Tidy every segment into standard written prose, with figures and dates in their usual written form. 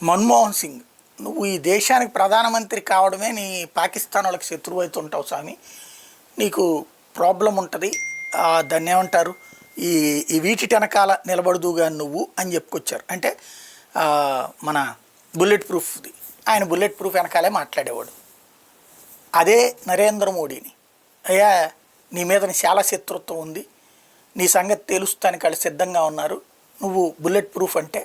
మన్మోహన్ సింగ్, నువ్వు ఈ దేశానికి ప్రధానమంత్రి కావడమే నీ పాకిస్తాన్ వాళ్ళకి శత్రువు అవుతుంటావు స్వామి, నీకు ప్రాబ్లం ఉంటుంది, దాన్ని ఏమంటారు, ఈ ఈ వీటి వెనకాల నిలబడదుగా నువ్వు అని చెప్పుకొచ్చారు. అంటే మన బుల్లెట్ ప్రూఫ్ది, ఆయన బుల్లెట్ ప్రూఫ్ వెనకాలే మాట్లాడేవాడు. అదే నరేంద్ర మోడీని, అయ్యా నీ మీద చాలా శత్రుత్వం ఉంది, నీ సంగతి తెలుస్తానికి వాళ్ళు సిద్ధంగా ఉన్నారు, నువ్వు బుల్లెట్ ప్రూఫ్ అంటే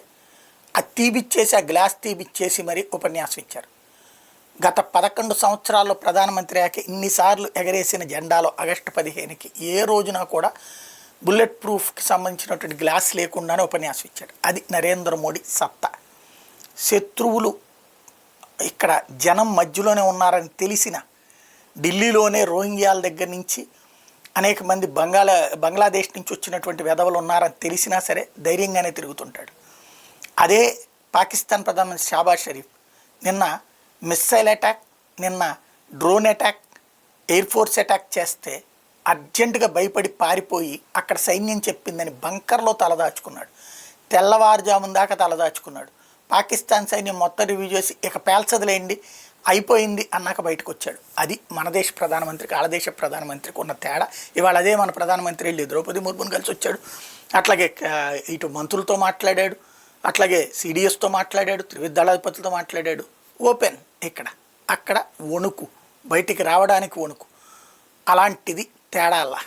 అది తీపిచ్చేసి, ఆ గ్లాస్ తీపిచ్చేసి మరీ ఉపన్యాసం ఇచ్చారు. గత 11 సంవత్సరాల్లో ప్రధానమంత్రి అయ్యాక ఇన్నిసార్లు ఎగరేసిన జెండాలో ఆగస్టు 15కి ఏ రోజున కూడా బుల్లెట్ ప్రూఫ్కి సంబంధించినటువంటి గ్లాస్ లేకుండానే ఉపన్యాసం ఇచ్చాడు. అది నరేంద్ర మోడీ సత్తా. శత్రువులు ఇక్కడ జనం మధ్యలోనే ఉన్నారని తెలిసిన, ఢిల్లీలోనే రోహింగ్యాల దగ్గర నుంచి అనేక మంది బంగ్లాదేశ్ నుంచి వచ్చినటువంటి వెధవలు ఉన్నారని తెలిసినా సరే ధైర్యంగానే తిరుగుతుంటాడు. అదే పాకిస్తాన్ ప్రధానమంత్రి షాబాజ్ షరీఫ్ నిన్న మిస్సైల్ అటాక్, నిన్న drone attack, air force attack చేస్తే అర్జెంటుగా భయపడి పారిపోయి అక్కడ సైన్యం చెప్పిందని బంకర్లో తలదాచుకున్నాడు. తెల్లవారుజామున దాకా తలదాచుకున్నాడు. పాకిస్తాన్ సైన్యం మొత్తం రివ్యూ చేసి ఇక పేల్చదులేండి అయిపోయింది అన్నాక బయటకు వచ్చాడు. అది మన దేశ ప్రధానమంత్రికి వాళ్ళ దేశ ప్రధానమంత్రికి ఉన్న తేడా. ఇవాళ అదే మన ప్రధానమంత్రి వెళ్ళి ద్రౌపది ముర్మును కలిసి వచ్చాడు. అట్లాగే ఇటు మంత్రులతో మాట్లాడాడు, అట్లాగే సిడిఎస్తో మాట్లాడాడు, త్రివిధ దళాధిపతులతో మాట్లాడాడు. ఓపెన్ ఇక్కడ, అక్కడ వణుకు, బయటికి రావడానికి వణుకు. అలాంటిది తేడా అలా.